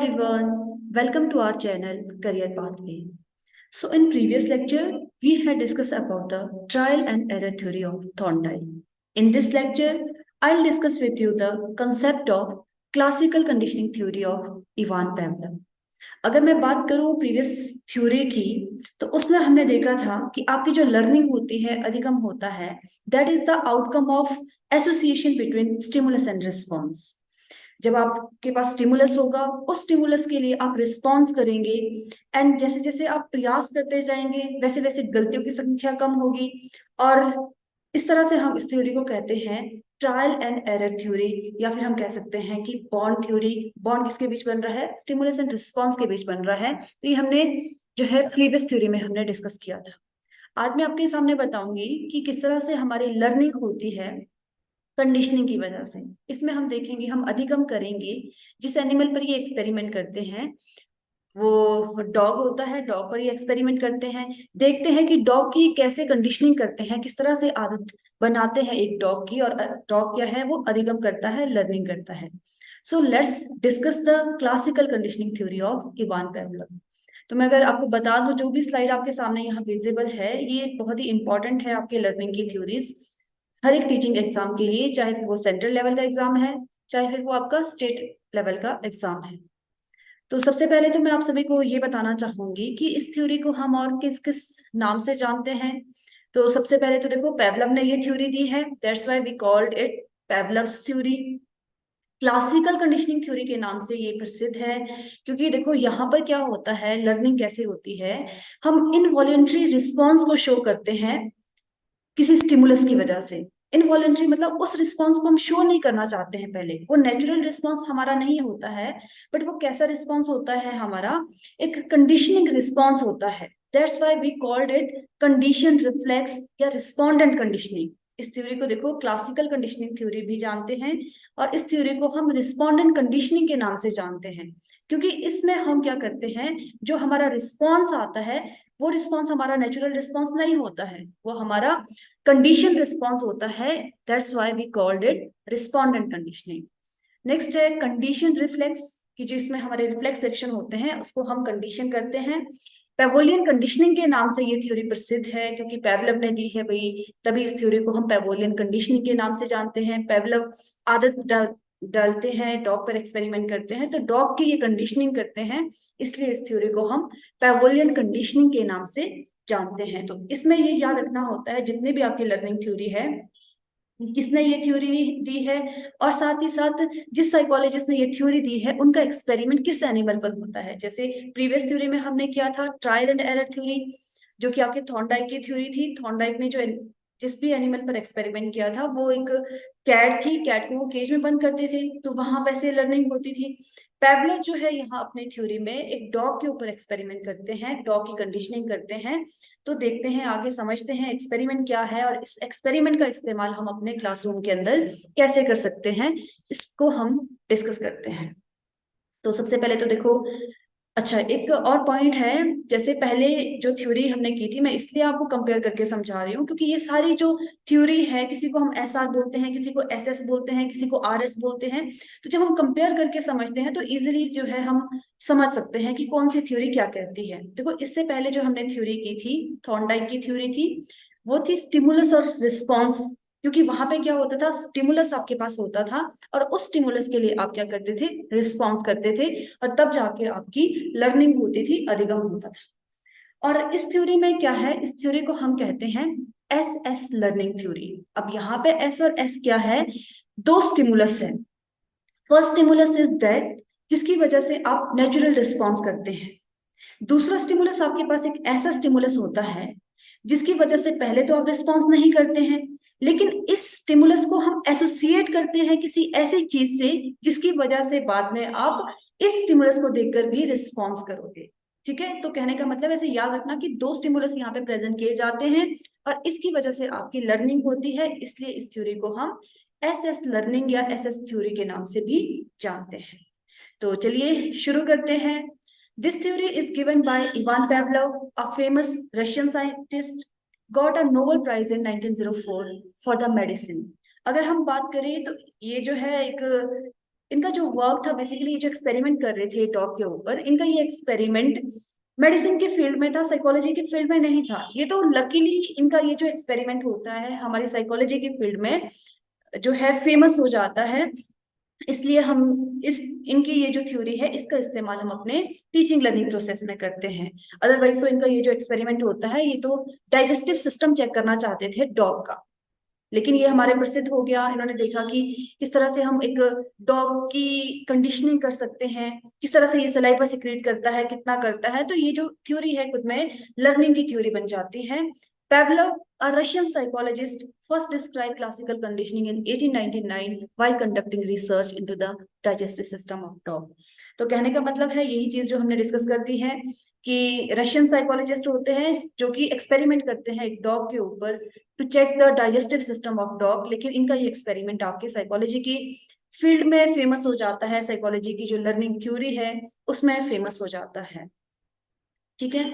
everyone, welcome to our channel Career Pathway. So in previous lecture, we had discussed about the trial and error theory of Thorndike. In this lecture, I'll discuss with you the concept of classical conditioning theory of Ivan Pavlov. अगर मैं बात करूं previous theory की तो उसमें हमने देखा था कि आपकी जो लर्निंग होती है अधिगम होता है that is the outcome of association between stimulus and response. जब आपके पास स्टिमुलस होगा उस स्टिमुलस के लिए आप रिस्पॉन्स करेंगे एंड जैसे जैसे आप प्रयास करते जाएंगे वैसे वैसे गलतियों की संख्या कम होगी और इस तरह से हम इस थ्योरी को कहते हैं ट्रायल एंड एरर थ्योरी या फिर हम कह सकते हैं कि बॉन्ड थ्योरी। बॉन्ड किसके बीच बन रहा है? स्टिमुलस एंड रिस्पॉन्स के बीच बन रहा है। तो ये हमने जो है प्रीवियस थ्योरी में हमने डिस्कस किया था। आज मैं आपके सामने बताऊंगी कि किस तरह से हमारी लर्निंग होती है कंडीशनिंग की वजह से। इसमें हम देखेंगे, हम अधिगम करेंगे जिस एनिमल पर ये एक्सपेरिमेंट करते हैं वो डॉग होता है। डॉग पर ये एक्सपेरिमेंट करते हैं, देखते हैं कि डॉग की कैसे कंडीशनिंग करते हैं, किस तरह से आदत बनाते हैं एक डॉग की, और डॉग क्या है वो अधिगम करता है, लर्निंग करता है। So let's discuss the classical conditioning theory of Ivan Pavlov. तो मैं अगर आपको बता दूं, जो भी स्लाइड आपके सामने यहाँ विजिबल है ये बहुत ही इंपॉर्टेंट है आपके लर्निंग की थ्योरीज हर एक टीचिंग एग्जाम के लिए, चाहे फिर वो सेंट्रल लेवल का एग्जाम है चाहे फिर वो आपका स्टेट लेवल का एग्जाम है। तो सबसे पहले तो मैं आप सभी को ये बताना चाहूंगी कि इस थ्योरी को हम और किस किस नाम से जानते हैं। तो सबसे पहले तो देखो, पेवलव ने ये थ्योरी दी है, that's why we called it Pavlov's theory. Classical conditioning theory के नाम से ये प्रसिद्ध है क्योंकि देखो यहाँ पर क्या होता है, लर्निंग कैसे होती है, हम इनवॉलेंट्री रिस्पॉन्स को शो करते हैं किसी स्टिमुलस की वजह से। इनवॉलेंट्री मतलब उस रिस्पॉन्स को हम शो नहीं करना चाहते हैं, पहले वो नेचुरल रिस्पॉन्स हमारा नहीं होता है, बट वो कैसा रिस्पॉन्स होता है हमारा, एक कंडीशनिंग रिस्पॉन्स होता है। That's why we called it condition reflex या रिस्पॉन्डेंट कंडीशनिंग। इस थ्योरी को देखो क्लासिकल कंडीशनिंग थ्योरी भी जानते हैं और इस थ्योरी को हम रिस्पॉन्डेंट कंडीशनिंग के नाम से जानते हैं क्योंकि इसमें हम क्या करते हैं, जो हमारा रिस्पॉन्स आता है वो रिस्पॉन्स हमारा नेचुरल रिस्पॉन्स नहीं होता है, वो हमारा कंडीशन रिस्पॉन्स होता है। That's why we called it respondent conditioning. Next है कंडीशन रिफ्लेक्स, कि जो इसमें हमारे रिफ्लेक्स सेक्शन होते हैं उसको हम कंडीशन करते हैं। पेवोलियन कंडीशनिंग के नाम से ये थ्योरी प्रसिद्ध है क्योंकि पेवलव ने दी है भाई, तभी इस थ्योरी को हम पेवोलियन कंडीशनिंग के नाम से जानते हैं। पेवलव आदत डालते हैं, डॉग पर एक्सपेरिमेंट करते हैं, तो डॉग की ये कंडीशनिंग करते हैं, इसलिए इस थ्योरी को हम पेवोलियन कंडीशनिंग के नाम से जानते हैं। तो इसमें ये याद रखना होता है जितनी भी आपकी लर्निंग थ्योरी है किसने ये थ्योरी दी है, और साथ ही साथ जिस साइकोलॉजिस्ट ने ये थ्योरी दी है उनका एक्सपेरिमेंट किस एनिमल पर होता है। जैसे प्रीवियस थ्योरी में हमने किया था ट्रायल एंड एरर थ्योरी, जो कि आपके थॉर्नडाइक की थ्योरी थी। थॉर्नडाइक ने जो जिस भी एनिमल पर एक्सपेरिमेंट किया था वो एक कैट थी, कैट को वो केज में बंद करते थे तो वहां वैसे लर्निंग होती थी। पेवलव जो है यहाँ अपनी थ्योरी में एक डॉग के ऊपर एक्सपेरिमेंट करते हैं, डॉग की कंडीशनिंग करते हैं। तो देखते हैं आगे, समझते हैं एक्सपेरिमेंट क्या है और इस एक्सपेरिमेंट का इस्तेमाल हम अपने क्लासरूम के अंदर कैसे कर सकते हैं, इसको हम डिस्कस करते हैं। तो सबसे पहले तो देखो, अच्छा एक और पॉइंट है, जैसे पहले जो थ्योरी हमने की थी, मैं इसलिए आपको कंपेयर करके समझा रही हूँ क्योंकि ये सारी जो थ्योरी है, किसी को हम एस आर बोलते हैं, किसी को एस एस बोलते हैं, किसी को आर एस बोलते हैं, तो जब हम कंपेयर करके समझते हैं तो इजिली जो है हम समझ सकते हैं कि कौन सी थ्योरी क्या कहती है। देखो इससे पहले जो हमने थ्योरी की थी, थॉर्नडाइक की थ्योरी थी, वो थी स्टिमुलस और रिस्पॉन्स। क्योंकि वहां पे क्या होता था, स्टिमुलस आपके पास होता था और उस स्टिमुलस के लिए आप क्या करते थे, रिस्पॉन्स करते थे, और तब जाके आपकी लर्निंग होती थी, अधिगम होता था। और इस थ्योरी में क्या है, इस थ्योरी को हम कहते हैं एस एस लर्निंग थ्योरी। अब यहाँ पे एस और एस क्या है, दो स्टिमुलस है। फर्स्ट स्टिमुलस इज दैट जिसकी वजह से आप नेचुरल रिस्पॉन्स करते हैं। दूसरा स्टिमुलस आपके पास एक ऐसा स्टिमुलस होता है जिसकी वजह से पहले तो आप रिस्पॉन्स नहीं करते हैं, लेकिन इस स्टिमुलस को हम एसोसिएट करते हैं किसी ऐसी चीज से जिसकी वजह से बाद में आप इस स्टिमुलस को देखकर भी रिस्पॉन्स करोगे। ठीक है, तो कहने का मतलब ऐसे याद रखना कि दो स्टिमुलस यहाँ पे प्रेजेंट किए जाते हैं और इसकी वजह से आपकी लर्निंग होती है, इसलिए इस थ्योरी को हम एस एस लर्निंग या एस एस थ्योरी के नाम से भी जानते हैं। तो चलिए शुरू करते हैं। This theory is given by Ivan Pavlov, a famous Russian scientist, got a Nobel Prize in 1904 for the medicine. अगर हम बात करें तो ये जो है एक इनका जो वर्क था बेसिकली, ये जो एक्सपेरिमेंट कर रहे थे डॉग के ऊपर, इनका ये एक्सपेरिमेंट मेडिसिन के फील्ड में था, साइकोलॉजी के फील्ड में नहीं था। ये तो लकीली इनका ये जो एक्सपेरिमेंट होता है हमारी साइकोलॉजी के फील्ड में जो है फेमस हो जाता है। इसलिए हम इस इनकी ये जो थ्योरी है इसका इस्तेमाल हम अपने टीचिंग लर्निंग प्रोसेस में करते हैं। अदरवाइज तो इनका ये जो एक्सपेरिमेंट होता है ये तो डाइजेस्टिव सिस्टम चेक करना चाहते थे डॉग का, लेकिन ये हमारे प्रसिद्ध हो गया। इन्होंने देखा कि किस तरह से हम एक डॉग की कंडीशनिंग कर सकते हैं, किस तरह से ये सलाइवा सिक्रेट करता है, कितना करता है। तो ये जो थ्योरी है खुद में लर्निंग की थ्योरी बन जाती है। Pavlov, a Russian psychologist, first described classical conditioning in 1899 while conducting research into the digestive system of dog. तो कहने का मतलब है यही चीज जो हमने डिस्कस कर दी है कि रशियन साइकोलॉजिस्ट होते हैं जो कि एक्सपेरिमेंट करते हैं एक डॉग के ऊपर to check the digestive system of dog, लेकिन इनका ये एक्सपेरिमेंट आपके साइकोलॉजी की फील्ड में फेमस हो जाता है, साइकोलॉजी की जो लर्निंग थ्योरी है उसमें फेमस हो जाता है। ठीक है,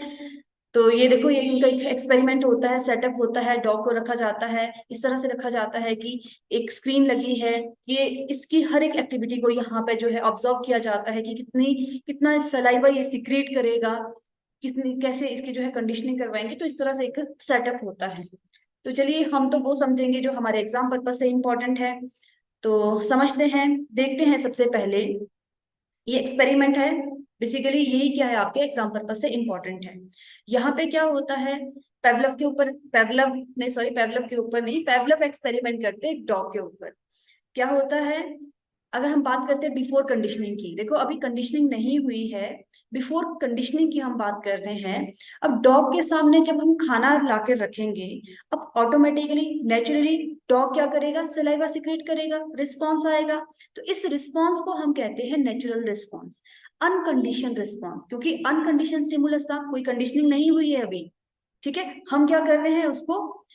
तो ये देखो ये इनका एक एक्सपेरिमेंट होता है, सेटअप होता है, डॉग को रखा जाता है, इस तरह से रखा जाता है कि एक स्क्रीन लगी है, ये इसकी हर एक एक्टिविटी को यहाँ पे जो है ऑब्जर्व किया जाता है कि कितना सलाइवा ये सिक्रीट करेगा, कितनी कैसे इसकी जो है कंडीशनिंग करवाएंगे। तो इस तरह से एक सेटअप होता है। तो चलिए हम तो वो समझेंगे जो हमारे एग्जाम पर्पज से इम्पोर्टेंट है, तो समझते हैं, देखते हैं। सबसे पहले ये एक्सपेरिमेंट है, बेसिकली यही क्या है आपके एग्जाम पर्पज से इंपॉर्टेंट है। यहाँ पे क्या होता है, पेवलव के ऊपर, पेवलव के ऊपर नहीं, पेवलव एक्सपेरिमेंट करते हैं एक डॉग के ऊपर। क्या होता है, अगर हम बात करते हैं बिफोर कंडीशनिंग की, देखो अभी कंडीशनिंग नहीं हुई है, बिफोर कंडीशनिंग की हम बात कर रहे हैं। अब डॉग के सामने जब हम खाना लाकर रखेंगे, अब ऑटोमेटिकली नेचुरली डॉग क्या करेगा, सलाइवा सिक्रेट करेगा, रिस्पॉन्स आएगा। तो इस रिस्पॉन्स को हम कहते हैं नेचुरल रिस्पॉन्स, अनकंडीशन रिस्पॉन्स, क्योंकि अनकंडीशन स्टिमुलस था, कोई कंडीशनिंग नहीं हुई है अभी। ठीक है, हम क्या कर रहे हैं उसको,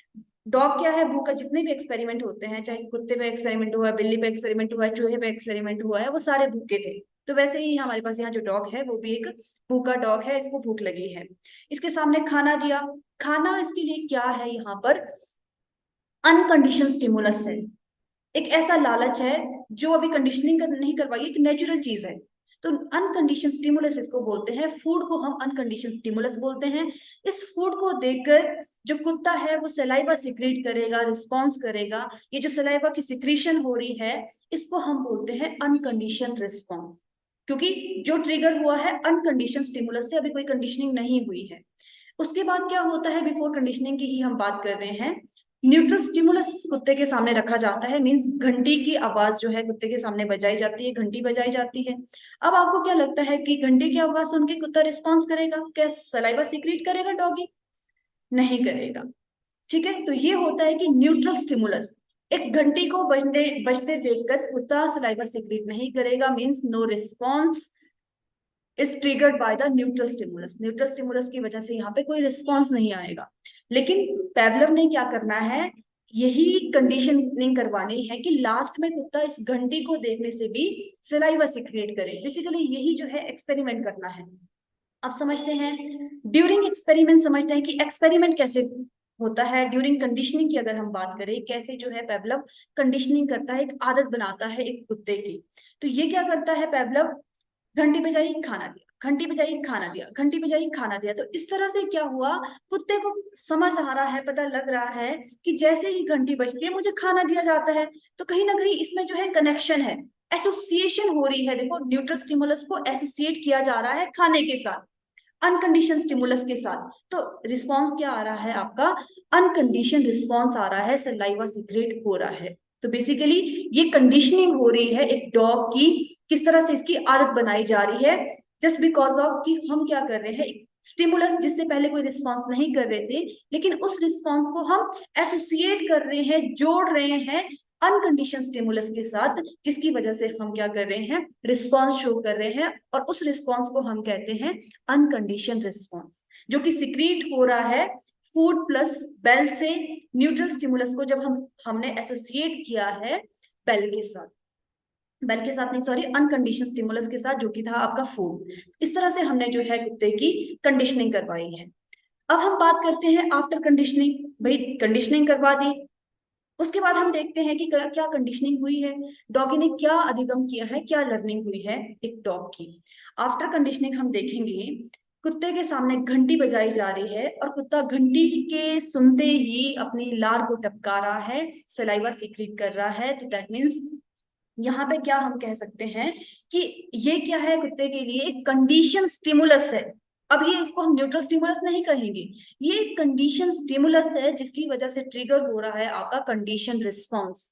डॉग क्या है, भूखा, जितने भी एक्सपेरिमेंट होते हैं, चाहे कुत्ते पे एक्सपेरिमेंट हुआ है, बिल्ली पे एक्सपेरिमेंट हुआ है, चूहे पे एक्सपेरिमेंट हुआ है, वो सारे भूखे थे। तो वैसे ही हमारे पास यहाँ जो डॉग है वो भी एक भूखा डॉग है, इसको भूख लगी है, इसके सामने खाना दिया। खाना इसके लिए क्या है, यहाँ पर अनकंडीशन स्टिमुलस है, एक ऐसा लालच है जो अभी कंडीशनिंग नहीं करवाई, एक नेचुरल चीज है। तो अनकंडीशन स्टिमुलस इसको बोलते हैं, फूड को हम अनकंडीशन स्टिमुलस बोलते हैं। इस फूड को देखकर जो कुत्ता है वो सलाइवा सिक्रीट करेगा, रिस्पॉन्स करेगा। ये जो सलाइवा की सिक्रीशन हो रही है इसको हम बोलते हैं अनकंडीशन रिस्पॉन्स, क्योंकि जो ट्रिगर हुआ है अनकंडीशन स्टिमुलस से, अभी कोई कंडीशनिंग नहीं हुई है। उसके बाद क्या होता है, बिफोर कंडीशनिंग की ही हम बात कर रहे हैं। न्यूट्रल स्टिमुलस कुत्ते के सामने रखा जाता है, मींस घंटी की आवाज जो है कुत्ते के सामने बजाई जाती है, घंटी बजाई जाती है। अब आपको क्या लगता है कि घंटी की आवाज सुन के कुत्ता रिस्पॉन्स करेगा क्या, सलाइवा सीक्रेट करेगा डॉगी? नहीं करेगा। ठीक है, तो ये होता है कि न्यूट्रल स्टिमुलस, एक घंटी को बजते बजते देखकर कुत्ता सलाइवा सीक्रेट नहीं करेगा, means no response is triggered by the neutral stimulus. Neutral stimulus की वजह से यहाँ पे कोई रिस्पॉन्स नहीं आएगा। लेकिन पेवलव ने क्या करना है, यही कंडीशनिंग करवानी है कि लास्ट में कुत्ता इस घंटी को देखने से भी सलाइवा सिक्रेट करे। बेसिकली यही जो है एक्सपेरिमेंट करना है। अब समझते हैं ड्यूरिंग एक्सपेरिमेंट, समझते हैं कि एक्सपेरिमेंट कैसे होता है। ड्यूरिंग कंडीशनिंग की अगर हम बात करें, कैसे जो है पेवलव कंडीशनिंग करता है, एक आदत बनाता है एक कुत्ते की। तो ये क्या करता है पेवलव, घंटी बजाई खाना दिया, घंटी बजाई खाना दिया, घंटी बजाई खाना दिया। तो इस तरह से क्या हुआ, कुत्ते को समझ आ रहा है, पता लग रहा है कि जैसे ही घंटी बजती है मुझे खाना दिया जाता है। तो कहीं ना कहीं इसमें जो है कनेक्शन है, एसोसिएशन हो रही है। देखो न्यूट्रल स्टिमुलस को एसोसिएट किया जा रहा है खाने के साथ, अनकंडीशन स्टिमुलस के साथ। तो रिस्पॉन्स क्या आ रहा है आपका, अनकंडीशन रिस्पॉन्स आ रहा है, सलाइवा सीक्रेट हो रहा है। तो बेसिकली ये कंडीशनिंग हो रही है एक डॉग की, किस तरह से इसकी आदत बनाई जा रही है, जस्ट बिकॉज ऑफ कि हम क्या कर रहे हैं, स्टिमुलस जिससे पहले कोई रिस्पॉन्स नहीं कर रहे थे, लेकिन उस रिस्पॉन्स को हम एसोसिएट कर रहे हैं, जोड़ रहे हैं अनकंडीशन स्टिमुलस के साथ, जिसकी वजह से हम क्या कर रहे हैं, रिस्पॉन्स शो कर रहे हैं। और उस रिस्पॉन्स को हम कहते हैं अनकंडीशन रिस्पॉन्स, जो कि सिक्रीट हो रहा है फूड प्लस बेल से। न्यूट्रल स्टिमुलस को जब हमने एसोसिएट किया है बेल के साथ, बेल के साथ नहीं सॉरी, अनकंडीशन स्टिमुलस के साथ, जो कि था आपका फूड। इस तरह से हमने जो है कुत्ते की कंडीशनिंग करवाई है। अब हम बात करते हैं आफ्टर कंडीशनिंग। भाई कंडीशनिंग करवा दी, उसके बाद हम देखते हैं कि क्या कंडीशनिंग हुई है, डॉगी ने क्या अधिगम किया है, क्या लर्निंग हुई है एक डॉग की। आफ्टर कंडीशनिंग हम देखेंगे कुत्ते के सामने घंटी बजाई जा रही है और कुत्ता घंटी के सुनते ही अपनी लार को टपका रहा है, सलाइवा सीक्रेट कर रहा है। तो दैट मीन्स यहाँ पे क्या हम कह सकते हैं कि ये क्या है, कुत्ते के लिए एक कंडीशन स्टिमुलस है। अब ये इसको हम न्यूट्रल स्टिमुलस नहीं कहेंगे, ये एक कंडीशन स्टिमुलस है जिसकी वजह से ट्रिगर हो रहा है आपका कंडीशन रिस्पॉन्स।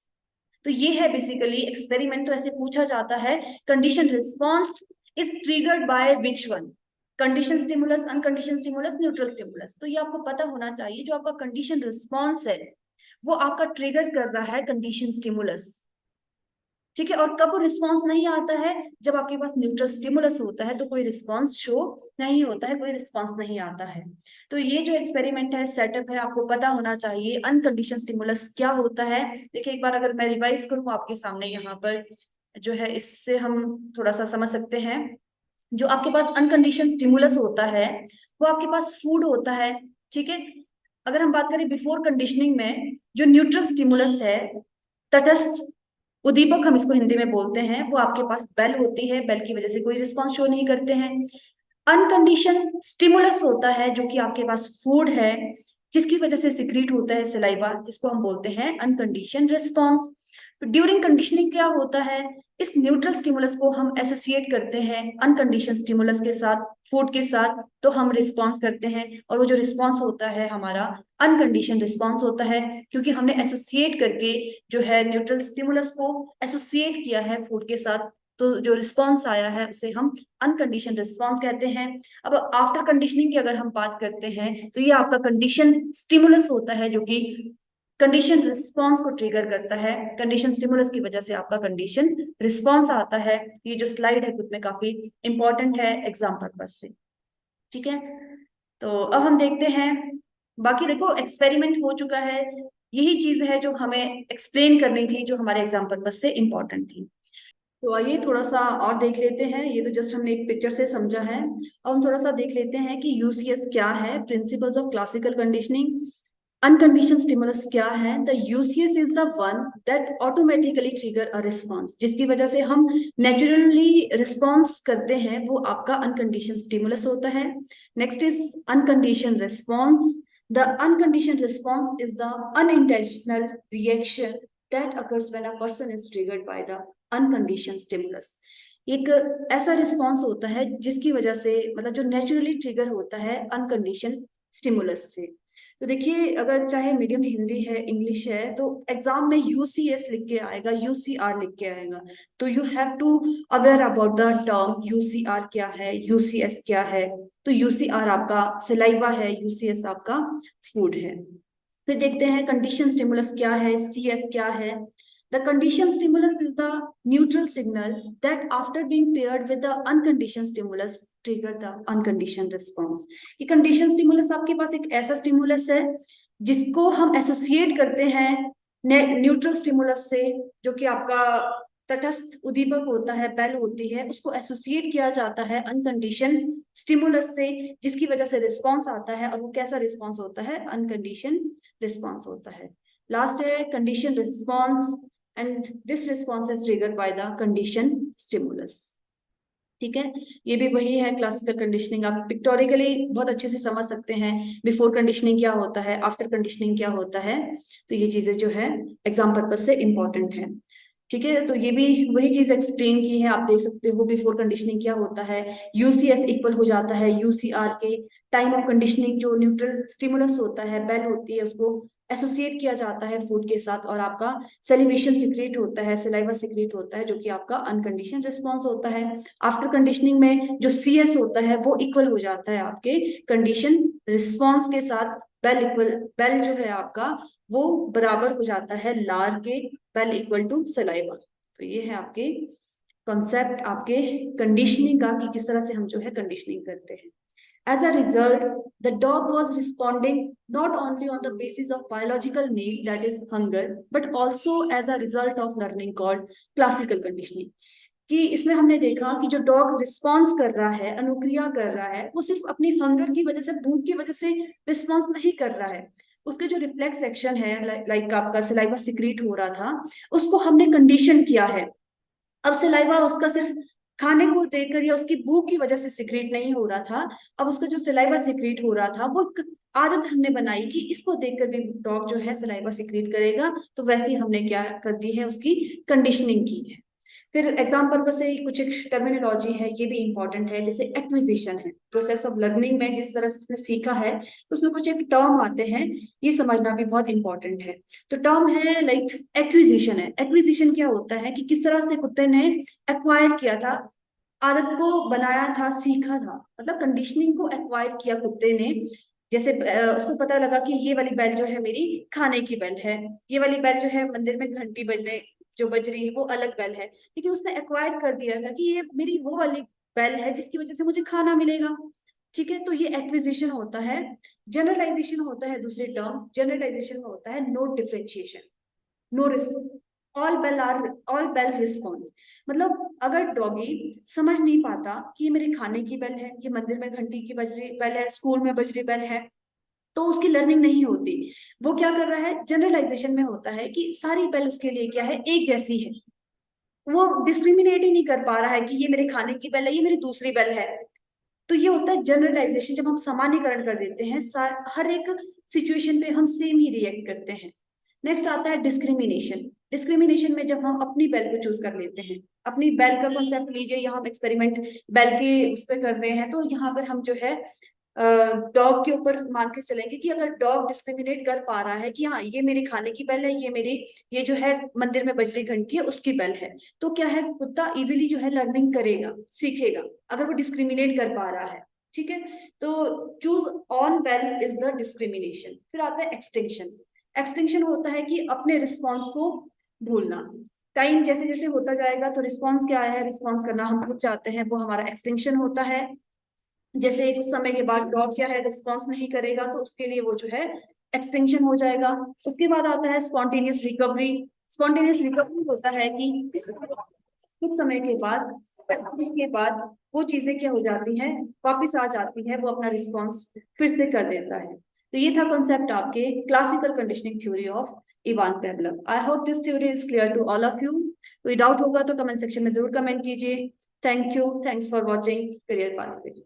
तो ये है बेसिकली एक्सपेरिमेंट। तो ऐसे पूछा जाता है conditioned response is triggered by which one, conditioned stimulus, unconditioned stimulus, neutral stimulus. तो ये आपको पता होना चाहिए, जो आपका कंडीशन रिस्पॉन्स है वो आपका ट्रिगर कर रहा है कंडीशन स्टिमुलस। ठीक है, और कब रिस्पांस नहीं आता है, जब आपके पास न्यूट्रल स्टिमुलस होता है तो कोई रिस्पांस शो नहीं होता है, कोई रिस्पांस नहीं आता है। तो ये जो एक्सपेरिमेंट है, सेटअप है, आपको पता होना चाहिए अनकंडीशन स्टिमुलस क्या होता है। देखिए एक बार अगर मैं रिवाइज करूं आपके सामने यहाँ पर जो है, इससे हम थोड़ा सा समझ सकते हैं। जो आपके पास अनकंडीशन स्टिमुलस होता है वो आपके पास फूड होता है। ठीक है, अगर हम बात करें बिफोर कंडीशनिंग में, जो न्यूट्रल स्टिमुलस है, तटस्थ उद्दीपक हम इसको हिंदी में बोलते हैं, वो आपके पास बेल होती है, बेल की वजह से कोई रिस्पांस शो नहीं करते हैं। अनकंडीशन स्टिमुलस होता है जो कि आपके पास फूड है, जिसकी वजह से सिक्रीट होता है सलाइवा, जिसको हम बोलते हैं अनकंडीशन रिस्पांस। ड्यूरिंग कंडीशनिंग क्या होता है, इस न्यूट्रल स्टिमुलस को हम एसोसिएट करते हैं अनकंडीशन स्टिमुलस के साथ, फूड के साथ, तो हम रिस्पॉन्स करते हैं और वो जो रिस्पॉन्स होता है हमारा अनकंडीशन रिस्पॉन्स होता है, क्योंकि हमने एसोसिएट करके जो है न्यूट्रल स्टिमुलस को एसोसिएट किया है फूड के साथ, तो जो रिस्पॉन्स आया है उसे हम अनकंडीशन रिस्पॉन्स कहते हैं। अब आफ्टर कंडीशनिंग की अगर हम बात करते हैं तो ये आपका कंडीशन स्टिमुलस होता है जो कि कंडीशन रिस्पॉन्स को ट्रिगर करता है। कंडीशन स्टिमुलस की वजह से आपका कंडीशन रिस्पॉन्स आता है। ये जो स्लाइड है खुद में काफी इंपॉर्टेंट है एग्जाम पर्पज से। ठीक है, तो अब हम देखते हैं, बाकी देखो एक्सपेरिमेंट हो चुका है, यही चीज है जो हमें एक्सप्लेन करनी थी, जो हमारे एग्जाम पर्पज से इंपॉर्टेंट थी। तो आइए थोड़ा सा और देख लेते हैं, ये तो जस्ट हमने एक पिक्चर से समझा है। अब हम थोड़ा सा देख लेते हैं कि यूसीएस क्या है, principles of classical conditioning. Unconditioned stimulus क्या है, the UCS is the one that automatically trigger a response, जिसकी वजह से हम नेचुरली रिस्पॉन्स करते हैं, वो आपका अनकंडीशन स्टिमुलस होता है। Next is unconditioned response. The unconditioned response is the unintentional reaction that occurs when a person is triggered by the unconditioned stimulus। एक ऐसा रिस्पॉन्स होता है जिसकी वजह से, मतलब जो नेचुरली ट्रिगर होता है अनकंडीशन स्टिमुलस से। तो देखिए अगर चाहे मीडियम हिंदी है, इंग्लिश है, तो एग्जाम में यूसीएस लिख के आएगा, यूसीआर लिख के आएगा, तो you have to aware about the term UCR क्या है, यूसीएस क्या है। तो यूसीआर आपका सलाइवा है, यूसीएस आपका फूड है। फिर देखते हैं कंडीशन स्टिमुलस क्या है, सीएस क्या है। The conditioned stimulus is the neutral signal that after being paired with the unconditioned stimulus trigger the unconditioned response. ये कंडीशन स्टिमुलस आपके पास एक ऐसा स्टिमुलस है जिसको हम एसोसिएट करते हैं न्यूट्रल स्टिमुलस से, जो कि आपका तटस्थ उद्दीपक होता है, बेल होती है, उसको एसोसिएट किया जाता है अनकंडीशन स्टिमुलस से, जिसकी वजह से रिस्पॉन्स आता है, और वो कैसा रिस्पॉन्स होता है, अनकंडीशन रिस्पॉन्स होता है। लास्ट है conditioned response, and this response is triggered by the conditioned stimulus. ठीक है, ये भी वही है क्लासिकल कंडीशनिंग, आप पिक्टोरिकली बहुत अच्छे से समझ सकते हैं बिफोर कंडीशनिंग क्या होता है, आफ्टर कंडीशनिंग क्या होता है। तो ये चीजें जो है एग्जाम पर्पज से इंपॉर्टेंट है। ठीक है, तो ये भी वही चीज एक्सप्लेन की है, आप देख सकते हो बिफोर कंडीशनिंग क्या होता है, यूसीएस इक्वल हो जाता है यूसीआर के। टाइम ऑफ कंडीशनिंग जो न्यूट्रल स्टिमुलस होता है, बेल होती है, उसको एसोसिएट किया जाता है फूड के साथ, और आपका सेलिब्रेशन सिक्रेट होता है, सलाइवा सिक्रेट होता है, जो कि आपका अनकंडीशन रिस्पॉन्स होता है। आफ्टर कंडीशनिंग में जो सीएस होता है वो इक्वल हो जाता है आपके कंडीशन रिस्पॉन्स के साथ, बेल इक्वल, बेल जो है आपका वो बराबर हो जाता है लार के, बेल इक्वल टू सलाइवा। तो ये है आपके कॉन्सेप्ट आपके कंडीशनिंग का, कि किस तरह से हम जो है कंडीशनिंग करते हैं। As a result, the dog was responding not only on the basis of biological need, that is hunger, but also as a result of learning called classical conditioning। कि इसमें हमने देखा कि जो डॉग रिस्पॉन्स कर रहा है, अनुक्रिया कर रहा है, वो सिर्फ अपनी हंगर की वजह से, भूख की वजह से रिस्पॉन्स नहीं कर रहा है, उसके जो रिफ्लेक्स एक्शन है, लाइक आपका सलाइवा सिक्रीट हो रहा था, उसको हमने कंडीशन किया है। अब सलाइवा उसका सिर्फ खाने को देकर या उसकी भूख की वजह से सिक्रीट नहीं हो रहा था, अब उसका जो सलाइवा सिक्रीट हो रहा था वो एक आदत हमने बनाई कि इसको देखकर भी डॉग जो है सलाइवा सिक्रीट करेगा, तो वैसे ही हमने क्या कर दी है, उसकी कंडीशनिंग की है। फिर एग्जाम पर्पज से कुछ एक टर्मिनोलॉजी है, ये भी इंपॉर्टेंट है, जैसे एक्विजिशन है, प्रोसेस ऑफ लर्निंग में जिस तरह से उसने सीखा है उसमें कुछ एक टर्म आते हैं, ये समझना भी बहुत इंपॉर्टेंट है। तो टर्म है लाइक एक्विजिशन है। एक्विजिशन क्या होता है कि किस तरह से कुत्ते ने एक्वायर किया था, आदत को बनाया था, सीखा था, मतलब कंडीशनिंग को एक्वायर किया कुत्ते ने। जैसे उसको पता लगा कि ये वाली बेल जो है मेरी खाने की बेल है, ये वाली बेल जो है मंदिर में घंटी बजने जो बज रही है वो अलग बेल है, लेकिन उसने एक्वायर कर दिया था कि ये मेरी वो वाली बेल है जिसकी वजह से मुझे खाना मिलेगा। ठीक है, तो ये एक्विजिशन होता है। जनरलाइजेशन होता है दूसरे टर्म, जनरलाइजेशन में होता है no differentiation, no risk, all bell response. मतलब अगर डॉगी समझ नहीं पाता कि ये मेरे खाने की बेल है, ये मंदिर में घंटी की बज रही बेल है, स्कूल में बज रही बेल है, तो उसकी लर्निंग नहीं होती। वो क्या कर रहा है, जनरलाइजेशन में होता है कि सारी बेल उसके लिए क्या है, एक जैसी है। वो डिस्क्रिमिनेट ही नहीं कर पा रहा है कि ये मेरे खाने की बेल है, ये मेरी दूसरी बेल है। तो ये होता है जनरलाइजेशन, जब हम सामान्यकरण कर देते हैं, हर एक सिचुएशन पे हम सेम ही रिएक्ट करते हैं। नेक्स्ट आता है डिस्क्रिमिनेशन। डिस्क्रिमिनेशन में जब हम अपनी बेल को चूज कर लेते हैं, अपनी बेल का कॉन्सेप्ट लीजिए, यहाँ हम एक्सपेरिमेंट बेल के उस पर कर रहे हैं, तो यहाँ पर हम जो है डॉग के ऊपर मान के चलेंगे कि अगर डॉग डिस्क्रिमिनेट कर पा रहा है कि हाँ ये मेरे खाने की बेल है, ये मेरी ये जो है मंदिर में बज रही घंटी है उसकी बेल है, तो क्या है, कुत्ता इजीली जो है लर्निंग करेगा, सीखेगा, अगर वो डिस्क्रिमिनेट कर पा रहा है। ठीक है, तो choose on bell is the discrimination. फिर आता है एक्सटिंक्शन। एक्सटिंक्शन होता है कि अपने रिस्पॉन्स को भूलना। टाइम जैसे जैसे होता जाएगा तो रिस्पॉन्स क्या आया है, रिस्पॉन्स करना हम भूल जाते हैं, वो हमारा एक्सटिंक्शन होता है। जैसे कुछ समय के बाद डॉग क्या है, रिस्पॉन्स नहीं करेगा, तो उसके लिए वो जो है एक्सटिंक्शन हो जाएगा। उसके बाद आता है स्पॉन्टेनियस रिकवरी। स्पॉन्टेनियस रिकवरी होता है कि कुछ समय के बाद, इसके बाद वो चीजें क्या हो जाती हैं, वापस आ जाती है, वो अपना रिस्पॉन्स फिर से कर देता है। तो ये था कॉन्सेप्ट आपके classical conditioning theory of Ivan Pavlov. I hope this theory is clear to all of you. कोई डाउट होगा तो कमेंट सेक्शन में जरूर कमेंट कीजिए। Thank you, thanks for watching career pathway.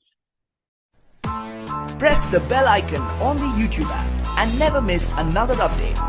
Press the bell icon on the YouTube app and never miss another update.